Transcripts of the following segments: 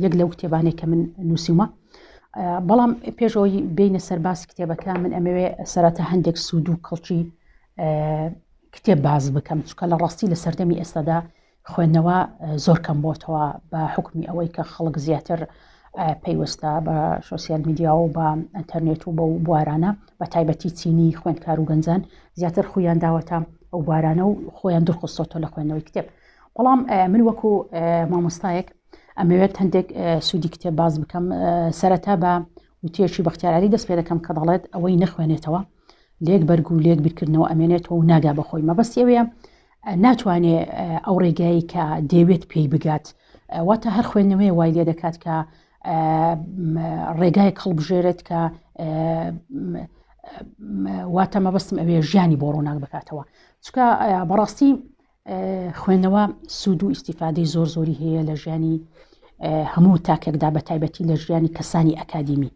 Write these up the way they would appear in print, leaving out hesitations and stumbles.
یەک لەو کتێبانەی کە من نووسیمە. بەڵام پێشەوەی بینە سەرباسی کتێبەکە من ئەمەوێ سەرەتا هەندێک سوود و کەڵکی کتێب باز بکەم، چونکە لە ڕاستی لە سەردەمی ئێستادا خوێندنەوە زۆر کەم بۆتەوە بە حکمی ئەوەی کە خەڵک زیاتر پەیوەستە بە سۆسیال میدیا و بە ئەتەرنێت و بە بوارانە، بە تایبەتی چینی خوێندکار و گەنجان زیاتر خۆیان داوەتە ئەو بوارانە و خۆیان دوورخستۆتەوە لە خوێندنەوەی کتێب. بەڵام من وەکو مامۆستایەک ئەمەوێت هەندێک سوودی کتێب باز بکەم. سەرەتا بە وتێکی بەختیاراری دەست پێ دەکەم کە دەڵێت ئەوەی نەخوێنێتەوە لێک بەرگ و لێک بیرکردنەوە ئەمێنێتەوە و ناگا بەخۆی. مەبەستی ئەوەیە ناتوانێت ئەو ڕێگایی کە دەیەوێت پێی بگات، واتە هەر خوێندنەوەی وای لێ دەکات کە ڕێگای هەڵبژێرێت کە واتە مەبەستم ئەوێ ژیانی بۆ ڕووناک بکاتەوە، چونکە بەڕاستی خوێندنەوە سوود و ئیستیفادەی زۆر زۆری هەیە لە ژیانی هەموو تاکێکدا، بە تایبەتی لە ژیانی کەسانی ئەکادیمی.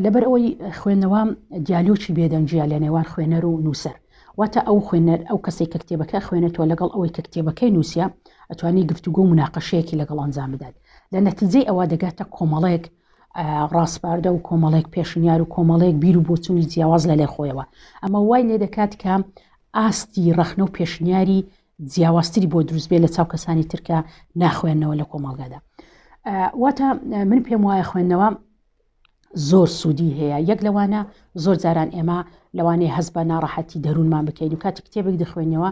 لەبەر ئەوەی خوێندنەوە دیالۆچی بێدەنجیا لە نێوان خوێنەر و نووسەر، واتە ئەو خوێنەر ئەو کەسێک کە کتێبەکە خوێنێتەوە لەگەڵ ئەوەی کە کتێبەکەی نووسە ئەتوانی گفتوگۆ و مناقەشەیەکی لەگەڵ ئەنجام بدات. لە نەتیجەی ئەوە دەگاتە کۆمەڵەیەک ڕاستپاردە و کۆمەڵێک پێشنیار و کۆمەڵەیەک بیر و بۆچوونی جیاواز لە لێ خۆیەوە. ئەمە وای لێ دەکات کە ئاستی ڕەخنە و پێشنیاری جیاوازتری بۆ دروست بێ لە چاو کەسانی ترکە ناخوێنەوە لە کۆمەڵگادا. واتە من پێم وایە خوێندنەوە زۆر سوودی هەیە. یەک لەوانە زۆر جاران ئێمە لەوانەیە هەست بە ناڕەحەتی دەروونمان بکەین و کاتی کتێبێک دەخوێنەوە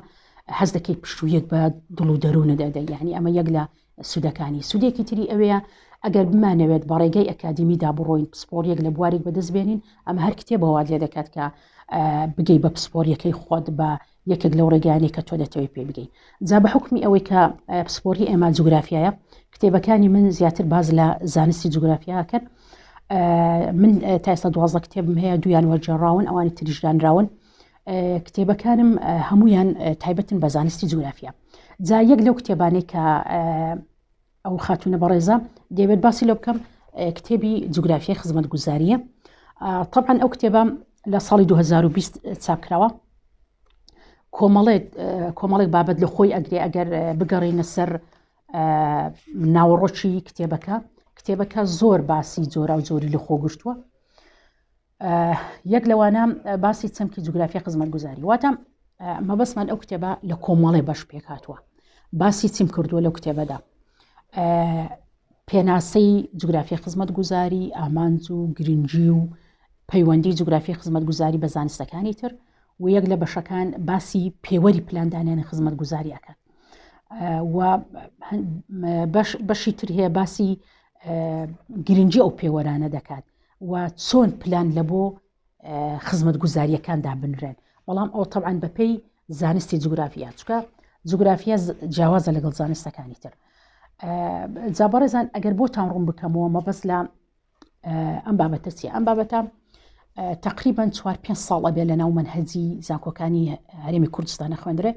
هەست دەکەیت پشتوویەک بە دڵ و دەروونە دەدەی، یعنی ئەمە یەک لە سوودەکانی. سوودێکی تری ئەوەیە ئەگەر بمانەوێت بە ڕێگەی ئەکادیمیدا بڕۆین پسپۆریەک لە بوارێک بەدەستبێنین، ئەمە هەر کتێبەوە لێ دەکات کە بگەی بە پسپۆریەکەی خۆت بە یەکێک لەو ڕێگەیانەی کە تۆ دەتەوێت پێ بگەی. جا بە حکمی ئەوەی کە پسپۆری ئێمە جوگرافیایە، کتێبەکانی من زیاتر باز لە زانستی جوگرافیا کرد. من تا ئێستا 12 کتێبم هەیە، دویان وەرجێڕاون، ئەوانی تریشدانراون. کتێبەکانم هەمویان تایبەتن بە زانستی جوگرافیا. جا یەک لەو کتێبانەی کە ئەو خاتونە بەڕێزە دەبێت باسی لێ بکەم کتێبی جوگرافیای خزمەتگوزاریە. طبعا ئەو کتێبە لە ساڵی 2020 چاپکراوە. کۆمەڵێک بابەت لە خۆی ئەگرێ ئەگەر بگەڕێنە سەر ناوەڕۆکی کتێبەکە زۆر باسی جۆرا و جۆری لە خۆ گرتووە. یەک لەوانە باسی چەمکی جوگرافیای خزمەتگوزاری، واتە مەبەستمان ئەو کتێبە لە کۆمەڵێ بەش پێکاتوە. باسی چیم کردووە لەو کتێبەدا، پێناسەی جوگرافیای خزمەتگوزاری، ئامانج و گرنگی و پەیوەندی جوگرافیای خزمەتگوزاری بە زانستەکانی تر، و یەک لە بەشەکان باسی پێوەری پلاندانیانی خزمەتگوزاری ئەکات. و بەشی تر هەیە باسی گرنگی ئەو پێوەرانە دەکات و چۆن پلان لە بۆ خزمەتگوزاریەکاندا بنرێن. بەڵام ئەو طبعاً بەپێی زانستی جوگرافیا، چونکە جوگرافیا جیاوازە لەگەڵ زانستەکانی تر. جا بەڕێزان ئەگەر بۆتان ڕوون بکەمەوە مەبەست لە ئەم بابەتە چیە؟ ئەم بابەتە تقریباً 4-5 ساڵ ئەبێ لە ناو منهەجی زانکۆکانی هەرێمی کوردستانە خوێندرێ.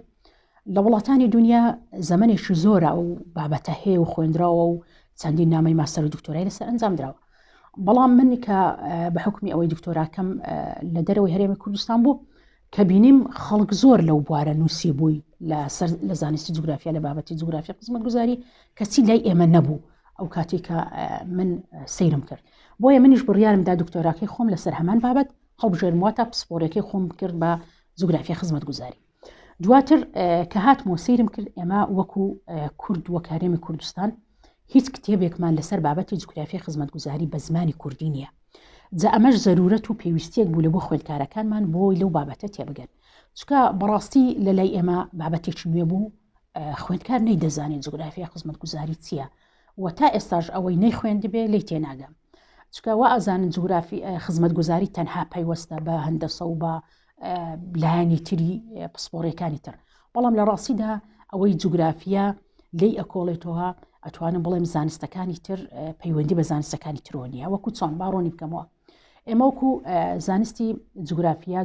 لە وڵاتانی دنیا زەمانێکی زۆرە ئەو بابەتە هەیە و خوێندراوە و چەندین نامەی ماستەر و دکتۆرای لەسەر ئەنجام درراوە. بەڵام من کە بە حکمی ئەوەی دکتۆراکەم لە دەرەوەی هەرێمی کوردستان بوو کە بینیم خەڵک زۆر لەو بوارە نووسی بووی لە زانستی جوگرافیا لە بابەتی جوگرافیا خزمەتگوزاری کەچی لای ئێمە نەبوو ئەو کاتی کە من سەیرم کرد. بۆیە منیش بڕیارمدا دکتۆراکەی خۆم لەسەر هەمان بابەت هەڵبژێرم، واتە پسپۆرەکەی خۆم کرد بە جوگرافیا خزمەتگوزاری. دواتر کە هاتمەوە سەیرم کرد ئێمە وەکو کورد وەک هەرێمی کوردستان هیچ کتێبێکمان لەسەر بابەتی جوگرافیای خزمەتگوزاری بە زمانی کوردی نییە. جا ئەمەش زەرورەت و پێویستیەک بوو لە بۆ خوێندکارەکانمان بۆی لەو بابەتە تێبگەن، چونکە بەڕاستی لە لای ئێمە بابەتێکی نوێ بوو، خوێندکار نەیدەزانێت جوگرافیای خزمەتگوزاری چییە و تا ئێستاش ئەوەی نەیخوێندبێ لی تێناگەم، چونکە وا ئەزانن جوگرافی خزمەتگوزاری تەنها پەیوەستە بە هەندەسە و بە لایانی تری پسپۆڕیەکانی تر. بەڵام لە ڕاستیدا ئەوەی جوگرافیا لی ئەکۆڵێتەوە ئەتوانم بڵێم زانستەکانی تر پەیوەندی بە زانستەکانی ترۆنیە. وەکو چۆن باڕۆنی بکەمەوە، ئێمە وەکو زانستی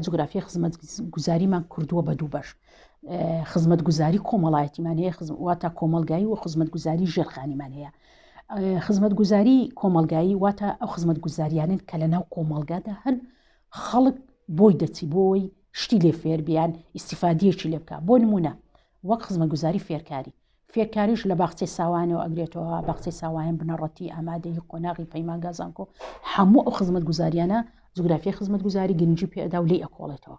جوگرافیا خزمەتگوزاریمان کردووە بە دوو بەش. خزمەتگوزاری کۆمەڵایەتیمان هەیە، واتە کۆمەلگایی و خزمەتگوزاری ژێرخانیمان هەیە. خزمەتگوزاری کۆمەلگایی واتە ئەو خزمەتگوزاریانن کە لە ناو کۆمەلگادا هەن خەڵک بۆی دەچی بۆی شتی لێ فێر بیان ئیسیفادیەکی لێ بکە. بۆ نمونە وەک خزمەتگوزاری فێرکاری، فێرکاریش لە باخچەی ساوانەوە ئەگرێتەوە، باخچەی ساوایان بنەڕەتی ئامادەی قۆناغی پەیمان گازانکۆ هەموو ئەو خزمەتگوزاریانە جوگرافیای خزمەتگوزاری گرنگی پێدا و لێی ئەکۆڵێتەوە.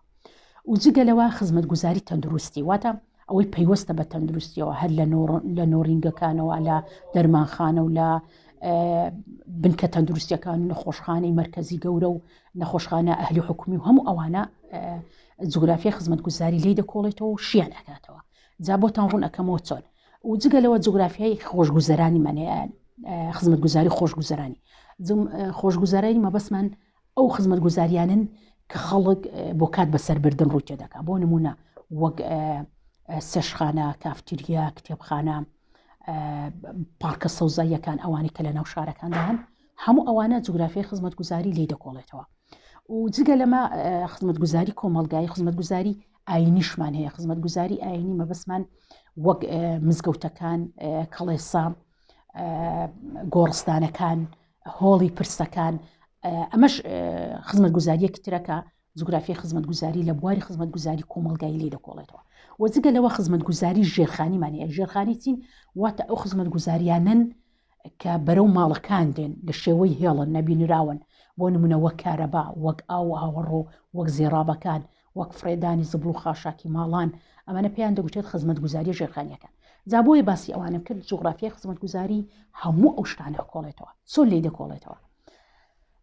و جگەلەوە خزمەتگوزاری تەندروستی واتە ئەوەی پەیوەستە بە تەندروستیەوە هەر لە نۆڕینگەکانەوە لە دەرمانخانە و لە بنکە تەندروستیەکان و نەخۆشخانەی مرکزی گەورە و نەخۆشخانە ئەهلی حکومی و هەموو ئەوانە جوگرافیای خزمەتگوزاری لێی دەکۆڵێتەوە و شیان ئەکاتەوە. جا بۆتان ڕوون ئەەکەمەوە چۆن و جگەلەوە جوگرافیای خۆشگوزەرانی مانەیە خزمەتگوزاری خۆشگوزەرانی خۆشگوزەرانی مەبەسمان ئەو خزمەتگوزاریانن کە خەڵک بۆ کات بەسەربردن ڕووی دەکات. بۆ نمونە وەک سەشخانە، کافتریا، کتێبخانە، پارکە سەوزاییەکان ئەوانی کە لە ناو شارەکاندا هەن هەموو ئەوانە جوگرافیای خزمەتگوزاری لێی دەکۆڵێتەوە. و جگە لەمە خزمەتگوزاری کۆمەڵگایی خزمەتگوزاری ئاینیشمان هەیە. خزمەتگوزاری ئاینی مەبەسمان وەک مزگەوتەکان، کەڵێسا، گۆڕستانەکان، هۆڵی پرسەکان، ئەمەش خزمەتگوزاریەکی ترەکە جوگرافیای خزمەتگوزاری لە بواری خزمەتگوزاری کۆمەڵگایی لێی دەکۆڵێتەوە. وەجگە لەوە خزمەتگوزاری ژێرخانیمانەیە. ژێرخانی چین؟ واتە ئەو خزمەتگوزاریانن کە بەرەو ماڵەکان دێن لە شێوەی هێڵن نەبینراون، بۆ نمونە وەک کارەبا، وەک ئاو ئاوەڕۆ، وەک زێڕابەکان، وەک فرێدانی زبل و خاشاکی ماڵان، ئەمانە پێیان دەگوتێت خزمەتگوزاری ژێرخانیەکان. جا بۆیە باسی ئەوانم کرد جوگرافیای خزمەتگوزاری هەموو ئەو شتانە کۆڵێتەوە. چۆن لێی دەکۆڵێتەوە؟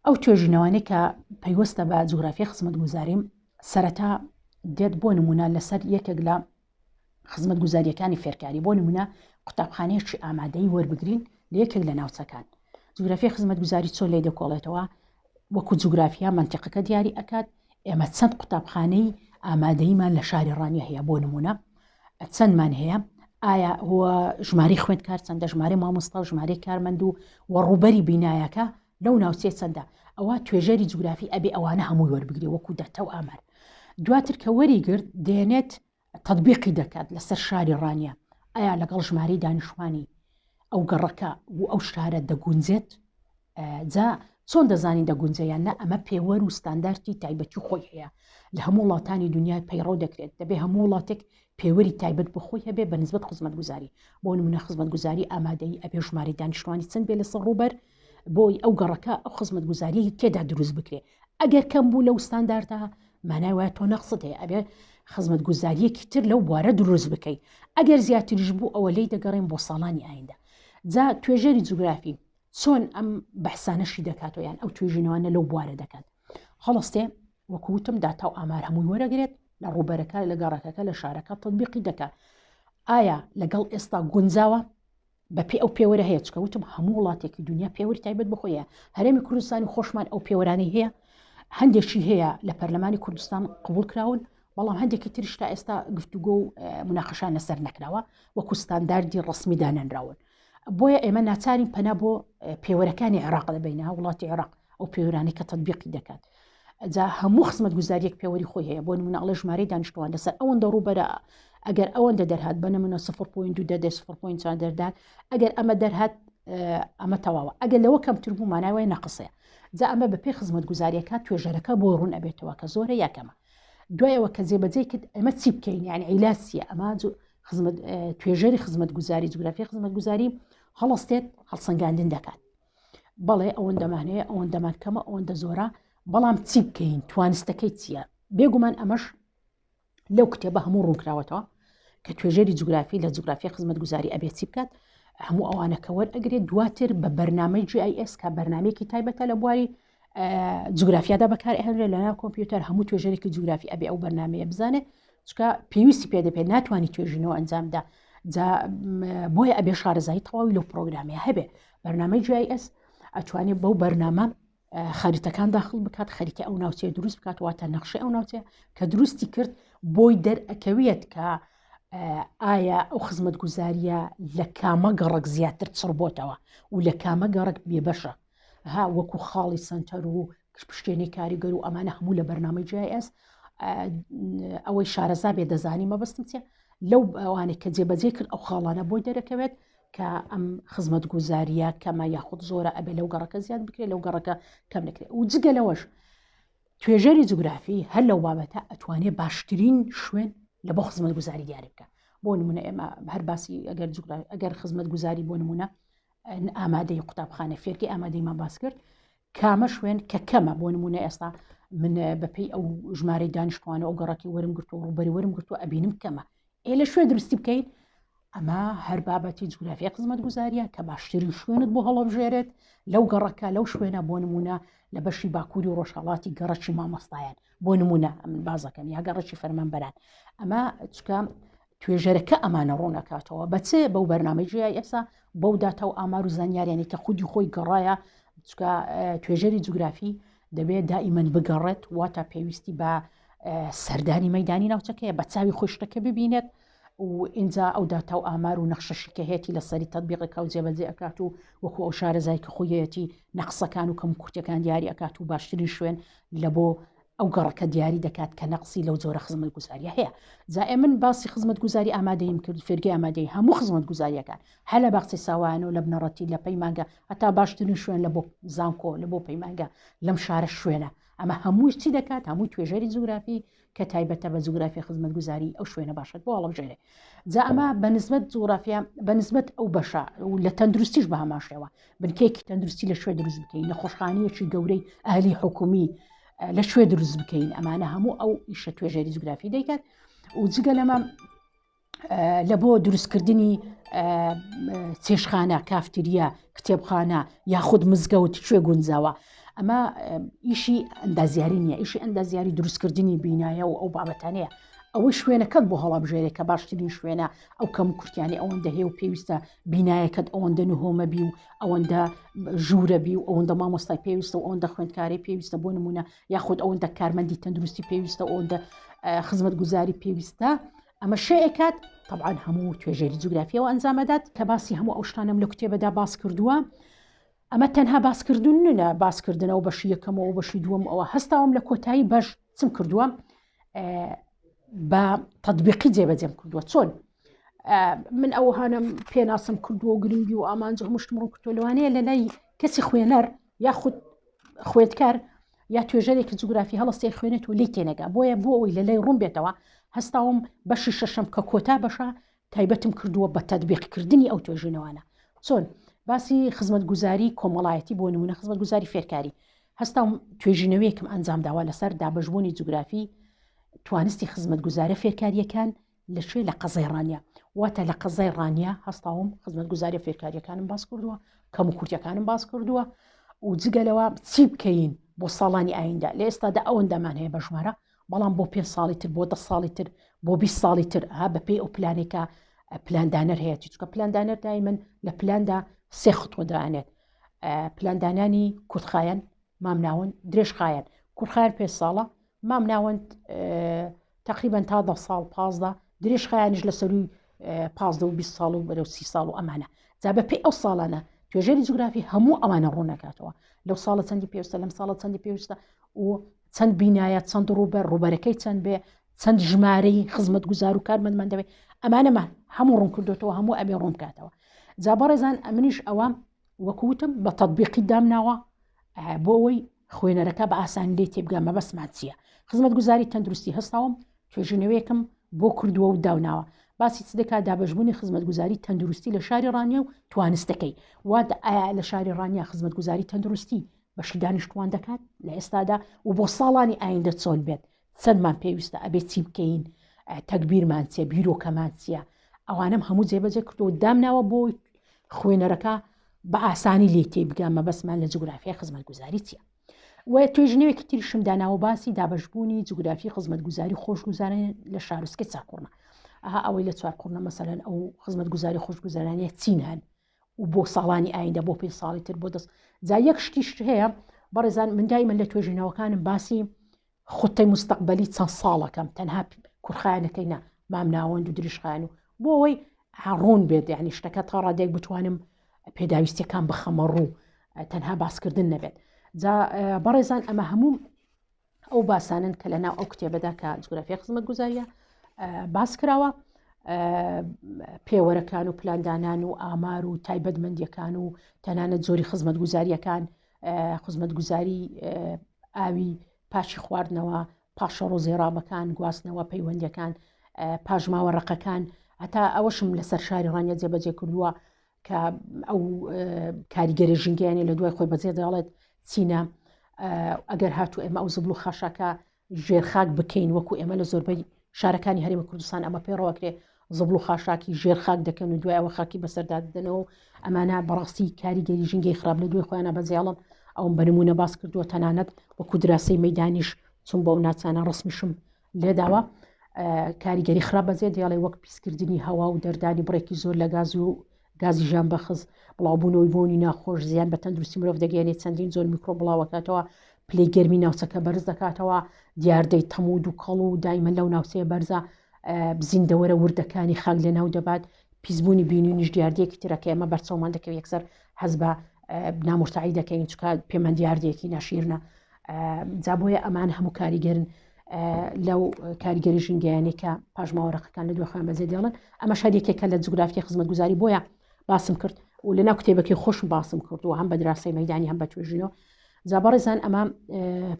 ئەو توێژینەوەی کە پەیوەستە بە جوگرافیای خزمەتگوزاریم سەرەتا دێت بۆ نمونە لەسەر یەکێک لە خزمەتگوزاریەکانی فێرکاری، بۆ نمونە قوتابخانەیەکی ئامادەی وەربگرین لە یەکێک لە ناوچەکان. جوگرافیای خزمەتگوزاری چۆن لێی دەکۆڵێتەوە؟ وەکو جوگرافیا منتیقەکە دیاری ئەکات ئێمە چەند قوتابخانەی ئامادەیمان لە شاری ڕانیە هەیە، بۆ نمونە چەندمان هەیە، ئایا هو ژمارەی خوێندکار چەندە، ژمارەی مامۆستا، ژمارەی کارمەند و ڕووبەری بینایەکە لەو ناوچێ چەندە. ئەوە توێژەری جوگرافی ئەبێ ئەوانە هەمووی وەربگری وەکو دەتە و ئامار. دواتر کە وەریگرت دێنێت تەطبیقی دەکات لەسەر شاری ڕانیە، ئایا لەگەڵ ژمارەی دانیشتوانی ئەو گەڕەکە و ئەو شارە دەگونجێت؟ جا چۆن دەزانی دەگونجەیان؟ نە ئەمە پێوەر و ستانداردی تایبەتی خۆی هەیە لە هەموو وڵاتانی دنیا پەیڕۆ دەکرێت. دەبێ هەموو وڵاتێک پێوەری تایبەت بخۆی هەبێ بە نسبەت خزمەتگوزاری. بۆ نمونە خزمەتگوزاری ئامادەی ئەبێ ژمارەی دانیشتوانی چەند بێ لەسەر ڕووبەر بۆی ئەو گەڕەکە ئەو خزمەتگوزاری تێدا دروست بکرێ. ئەگەر کەم بوو لەو ستانداردە مانای وایە تۆ نەقست هەیە، ئەبێ خزمەتگوزاریەکی تر لەو بوارە دروست بکەیت. ئەگەر زیاتریش بوو ئەوە لی دەگەڕێن بۆ ساڵانی ئایندا. جا توێژەری جوگرافی چۆن ئەم بەحسانەشی دەکاتۆیان ئەو توێژینەوەانە لەو بوارە دەکات؟ هەڵەستێ وەکوتم داتا و ئامار هەمووی وەرەگرێت لە ڕووبەرەکە، لە گەڕەکەکە، لە شارەکە تطبیقی دەکات. ئایا لەگەڵ ئێستا گونجاوە بەپێ ئەو پێوەرە هەیە؟ چکەوتم هەموو وڵاتێکی دنیا پێوەری تایبەت بخۆیە. هەرێمی کوردستانی خۆشمان ئەو پێوەرانی هەیە، هەندێکی هەیە لە پەرلەمانی کوردستان قبول کراون، بەڵام هەندێکی تریش تا ئێستا گفتوگۆ و مناقەشان لەسەر نەکراوە وەکو ستانداردی ڕسمی دانەنراون. بۆیە ئێمە ناچارین پەنا بۆ پێوەرەکانی عێراق دەبینە وڵاتی عێراق ئەو پێوەرانی کە تطبیقی دەکات. جا هەموو خزمەتگوزاریەک پێوەری خۆی هەیە، بۆ نمونە ئەڵێ ژمارەی دانیشتوان لەسەر ئەوەندە ڕووبەرە ئەگەر ئەوەندە دەرهات بە نمونە 0.2 دەدە 0.4 دەردات، ئەگەر ئەمە دەرهات ئەمە تەواوە، ئەگەر لەوە کەمتر بوو مانای وای نەقسەیە. جا ئەمە بە پێی خزمەتگوزاریەکە توێژەرەکە بۆ ڕوون ئەبێتەوە کە زۆرە یاکەمە. دوایەوە کە جێبەجێ کرد ئەمە چی بکەین، یعنی عیلاسیە ئەمە توێژەری خزمەتگوزاری جوگرافیای خزمەتگوزاری هەڵەستێت هەڵسەنگاندن دەکات. بەڵێ ئەوەندەمان هەیە، ئەوەندەمان کەمە، ئەوەندە زۆرە، بەڵام چی بکەین، توانستەکەی چییە؟ بێگومان ئەمەش لەو کتێبە هەموو ڕوونکراوەتەوە کە توێژەری جوگرافی لە جوگرافیای خزمەتگوزاری ئەبێ چی بکات. هەموو ئەوانە کە وەرئەگرێت دواتر بە بەرنامەی GIS کە بەرنامەیەکی تایبەتە لە بواری جوگرافیادا بەکار ئەهێنرێت لە ناو کۆمپیوتەر هەموو توێژەرێکی جوگرافی ئەبێ ئەو بەرنامەیە بزانێت، چکە پێویستی پێ دەبێت ناتوانانی توێژینەوە ئەنجامدا. جا بۆیە ئەبێ شارەزایی تەواوی لەو پرۆگرامەیە هەبێ. بەرنامەی GIS ئەتوانێت بەو بەرنامە خەریتەکان داخل بکات، خەریتە ئەو ناوچەیە دروست بکات، واتە نەخشەی ئەو ناوچەیە کە دروستی کرد بۆی دەرئەکەوێت کە ئایا ئەو خزمەتگوزاریە لە کامە گەڕک زیاتر چڕبۆتەوە و لە کامە گەڕک بێبەشە، ها وەکو خاڵی سنتەر و پشتێنی کاریگەر و ئەمانە هەموو لە بەرنامەی GIS ئەوەی شارەزا بێ دەزانی مەبەستم چێ لەو ئەوانێک کە جێبەجێ کرد ئەو خاڵانە بۆی دەرەکەوێت کە ئەم خزمەتگوزاریە کەمە یاخود زۆرە ئەبێ لەو گەڕەکە زیاد بکرێت لەو گەڕەکە کەم نەکرێت. و جگە لەوەش توێژەری جوگرافی هەر لەو بابەتە ئەتوانێت باشترین شوێن لە بۆ خزمەتگوزاری دیاری بکە. بۆ نمونە ئێمە هەر باسی ئەگەر خزمەت گوزاری بۆ نمونە ئامادەی قوتابخانە فێرکی ئامادەیمان باس کرد کامە شوێن کە کەمە بۆ نمونە ئێستا من بەپی ئەو ژمارەی دانیشتوانە ئەو گەڕەکی وەرم گرتو ڕوبەری وەرم گرتو ئەبینم کەمە لە شوێن درستی بکەیت ئەمە هەر بابەتی جوگرافیای خزمەت گوزاریە کە باشترین شوێنت بۆ هەڵەبژێرێت لەو گەڕەکە لەو شوێنە بۆ نمونە لە بەشی باکووری و ڕۆژهەڵاتی گەڕەکی مامۆستایان بۆ نمونە من بازەکەم یا گەڕەکی فەرمانبەران ئەمە چکە توێژەرەکە ئەمانە ڕوونەکاتەوە بەچێ بەو بەرنامەی ئێستا بەو داتا و ئامار و زانیاریانی کە خودی خۆی گەڕایە چکە توێژەری جوگرافی دەبێت دائیمەن بگەڕێت واتە پێویستی بە سەردانی مەدانی ناوچەکەیە بە چاوی خۆشتەکە ببینێت و اینجا ئەو داتا و ئامار و نەخشەشی کە هەیەی لەسەری تەطبیقەکە و جێبەجێ ئەکات و وەکو ئەو شارەزای کە خۆیەتی نەقسەکان و کەم کورتەکان دیاری ئەکات و باشترین شوێن لە بۆ ئەو گەڕەکە دیاری دەکات کە نەقسی لەو جۆرە خزمەت گوزاریە هەیە جا من باسی خزمەت گوزاری ئامادەیم کرد فێرگی ئامادەی هەموو خزمەت گوزاریەکان هە لە باخچەی ساوایان و لە بنەڕەتی لە پەیمانگە هەتا باشترین شوێن لە بۆ زانکۆ لە بۆ پەیمانگە لەم شارە شوێنە ئەمە هەمووی چی دەکات هەمووی توێژەری جوگرافی کە تایبەتە بە جوگرافی خزمەت گوزاری ئەو شوێنە باشێت بۆ هەڵەبژێرێ جا ئەمە بەنسبەت جوگرافیا بەنسبەت ئەو بەشە و لە تەندروستیش بە هەماشێوە بنکەیەکی تەندروستی لە شوێ دروست بکەین لە خۆشخانەیەکی گەورەی ئاهلی حکومی لە شوێ دروست بکەین ئەمانە هەموو ئەو ئیشە توێژەری جوگرافی دەیکات و جگە لەمە لە بۆ دروستکردنی چێشخانە کافتریا کتێبخانە یاخود مزگەوت شوێ گونجاوە ئەمە ئیشی ئەندازیاری نییە ئیشی ئەندازیاری دروستکردنی بینایە و ئەو بابەتانەیە ئەوەی شوێنەکەت بۆ هەڵەبژێرێت کە باشترین شوێنە ئەو کەم کورتیانی ئەوەندە هەیە و پێویستە بینایەکەت ئەوەندە نهۆمە بی و ئەوەندە ژوورە بی و ئەوەندە مامۆستای پێویستە و ئەوەندە خوێندکاری پێویستە بۆ نمونە یاخود ئەوەندە کارمەندی تەندروستی پێویستە ئەوەندە خزمەت گوزاری پێویستە ئەمە شەیەکات طبعاً هەموو توێژەری جوگرافیەوە ئەنجامەدات کە باسی هەموو ئەو شتانم لە کتێبەدا باس کردووە ئەمە تەنها باسکردن نە باسکردنەوە بەشی یەکەمەوە بەشی دووەم ئەوە هەستاوم لە کۆتایی بەش چم کردووە بە تەطبیقی جێبەجێم کردووە چۆن من ئەو هانم پێناسم کردووە و گرنگی و ئامانجە هەمووشتم ڕوو کردووە لەوانەیە لە لای کەسی خوێنەر یاخود خوێندکار یا توێژەرێکی جوگرافی هەڵستی خوێنێت و لی تێنەگا بۆیە بۆ ئەوی لە لای ڕوون بێتەوە هەستاوم بەشی شەشەم کە کۆتا بەشە تایبەتم کردووە بە تەطبیقکردنی ئەو توێژینەوانە چۆن باسی خزمەت گوزاری کۆمەڵایەتی بۆ نمونە خزمەت گوزاری فێرکاری هەستاوم توێژینەوەیەکم ئەنجام داوا لەسەر دابەشبوونی جوگرافی توانستی خزمەت گوزارە فێرکاریەکان لەشوێ لە قەزای ڕانیا واتە لە قەزای ڕانیا هەستاوم خزمەت گوزاری فێرکاریەکانم باس کردووە کەم و کورتەکانم باس کردووە و جگەلەوە چی بکەین بۆ ساڵانی ئایندا لە ئێستادا ئەوەندەمان هەیە بە ژمارە بەڵام بۆ 5 ساڵی تر بۆ 10 ساڵی تر بۆ 20 ساڵی تر بەپێی ئەو پلانێکە پلاندانەر هەیە چکە پلاندانەر دایمەن لە پلاندا سێ خۆدانێت پلاندانانی کورتخایەن مامناون درێژخایەن کورتخایەن 5 ساڵە مامناوەند تقریبان تا 10 ساڵ 15 درێژخایانش لە سەروی 15 و 20 ساڵ و بەرەو 30 ساڵ و ئەمانە جا بەپێی ئەو ساڵانە توێژەری جوگرافی هەموو ئەمانە ڕوونەکاتەوە لەو ساڵە چەندی پێویستە لەم ساڵە چەندی پێویستە و چەند بینایە چەند ڕوبەرەکەی چەند بێ چەند ژمارەی خزمەت گوزار و کارمەندمان دەوێت ئەمانەمان هەموو ڕوون کردوێتەوە هەموو ئەبێ ڕوون بکاتەوە جا بەڕێزان ئەمنیش ئەوە وەکوتم بە تەطبیقی دامناوە بۆ ئەوەی خوێنەرەکە بە ئاسانی لێ تێبگا مەبەستمان چییە خزمەت گوزاری تەندروستی هەستاوم توێژینەوەیەکم بۆ کردووە و داوناوە باسی چ دەکات دابەشبوونی خزمەت گوزاری تەندروستی لە شاری ڕانیا و توانستەکەی واتە ئایا لە شاری ڕانیا خزمەت گوزاری تەندروستی بەشی دانیشتوان دەکات لە ئێستادا و بۆ ساڵانی ئایندە چۆن بێت چەندمان پێویستە ئەبێ چی بکەین تەکبیرمان چێ بیرۆکەمان چییە ئەوانم هەموو جێبەجێ کردەوە دامناوە بۆ خوێنەرەکە بە ئاسانی لێ تێبگا مەبەستمان لە جوگرافیای خزمەت گوزاری چییە و توێژنەوەیەکی تریشم داناوە باسی دابەشبوونی جوگرافی خزمەت گوزاری خۆشگوزاران لە شارۆچکەی چاقورنا ئەوەی لە چوارقورنە مەسەلەن ئەو خزمەت گوزاری خۆشگوزارانیە چین هەن و بۆ ساڵانی ئایندە بۆ 5 ساڵی تر بۆ دەست جا یەک شتیش هەیە بەڕێزان من دایمەن لە توێژینەوەکانم باسی خوتەی مستەقبەلی چەند ساڵەکەم تەنها کورخایەنەکەی نا مامناوەند و دریشخایەن و بۆ ئەوەی ڕوون بێت یعنی شتەکە تا ڕادێک بتوانم پێداویستیەکان بخەمە ڕوو تەنها باسکردن نەبێت جا بەڕێزان ئەمە هەموو ئەو باسانن کە لەناو ئەو کتێبەدا کە جوگرافیای خزمەت گوزاریە باس کراوە پێوەرەکان و پلاندانان و ئامار و تایبەتمەندیەکان و تەنانەت زۆری خزمەت گوزاریەکان خزمەت گوزاری ئاوی پاشی خواردنەوە پاشە ڕۆزێڕابەکان گواستنەوە پەیوەندیەکان پاژماوە ڕقەکان هەتا ئەوەشم لەسەر شاری ڕانیە جێبەجێ کردووە کە ئەو کاریگەری ژینگەیانی لە دوای خۆی بەجێ دەڵێت چینە ئەگەر هاتوو ئێمە ئەو زبل و خاشاکە ژێرخاک بکەین وەکو ئێمە لە زۆربەی شارەکانی هەرێمە کوردستان ئەمە پێڕەوەکرێ زبل و خاشاکی ژێرخاک دەکەن و دوای ئەوە خاکی بەسەردا دەنەوە ئەمانە بەڕاستی کاریگەری ژینگەی خراپ لە دوای خۆیانە بەجێڵن ئەوم بەنمونە باس کردووە تەنانەت وەکو دراسی مەدانیش چون بۆ ناچانە ڕسمیشم لێداوە کاریگەری خراپ بەجێ دێڵێ وەک پیسکردنی هەوا و دەردانی بڕێکی زۆر لە گاز و گازی ژان بەخز بڵاوبوونەوەی بۆنی ناخۆش زیان بە تەندروستی مرۆڤ دەگەێنێت چەندین زۆر میکرۆ بڵاوەکاتەوە پلەی گەرمی ناوچەکە بەرز دەکاتەوە دیاردەی تەمود و کەڵ و دایمە لەو ناوچەیە بەرزە بزیندەوەرە وردەکانی خاک لە ناو دەبات پیسبوونی بینونیش دیاردەیەکی ترەکە ئەمە بەرچەومان دەکەوێت یەکسەر حەز بە نامۆرتعی دەکەین چکە پێمان دیاردەیەکی ناشیرنە جا بۆیە ئەمان هەموو کاریگەرن لەو کاریگەری ژینگەیانێک کە پاژماوەڕقەکان لە دوێخۆیان بەجێ دێڵن ئەمە شارێکێکە لە جوگرافیای خزمەتگوزاری بۆیە باسم کرد و لەناو کتێبەکەی خۆشم باسم کردووە هەم بە دراسی مەدانی هەم بە توێژینەوە زابەڕێزان ئەمە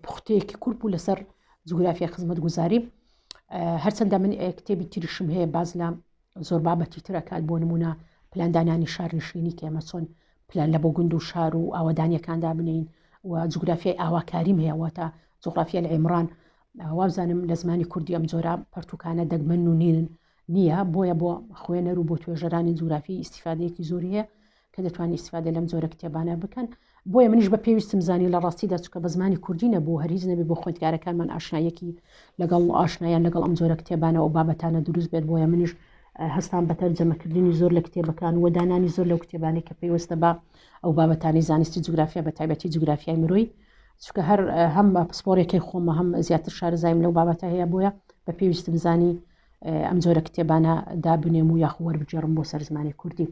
پوختەیەکی کورپ و لەسەر جوگرافیای خزمەتگوزاری هەرچەندە من کتێبی تریشم هەیە باز لە زۆر بابەتی ترەکات بۆ نمونە پلاندانانی شارنشینی کە ئێمە چۆن پلان لە بۆ گوند و شار و ئاوەدانیەکاندا بنین و جوگرافیای ئاواکاریم هەیەواتە جوغرافیا لە عیمران وابزانم لە زمانی کوردی ئەم جۆرە پەرتوکانە دەگمەن و نین نییە بۆیە بۆ خوێنەر و بۆ توێژەرانی جوگرافی ئیسیفادەیەکی زۆری هەیە کە دەتوانانی ئیسیفادە لەم جۆرە کتێبانە بکەن بۆیە منیش بە پێویستم زانی لە ڕاستیدا چکە بە زمانی کوردی نەبوو هەریز نەبێ بۆ خوێندکارەکانمان ئاشنایەکی لەگەڵ ئاشنایان لەگەڵ ئەم جۆرە کتێبانە و بابەتانە دروست بێت بۆیە منیش هەستان بە تەرجەمەکردنی زۆر لە کتێبەکان و دانانی زۆر لەو کتێبانەی کە پێویستە بە ئەو بابەتانی زانستی جوگرافیا بە تایبەتی جوگرافیای مرۆی چکە هەر هەم بە پسپۆرێکی خۆمە هەم زیاتر شارەزایم لەو بابەتە هەیە بۆیە بە پێویستم زانی ئەم جۆرە کتێبانە دابنێم و یاخوەربجێڕم بۆ سەر زمانی کوردی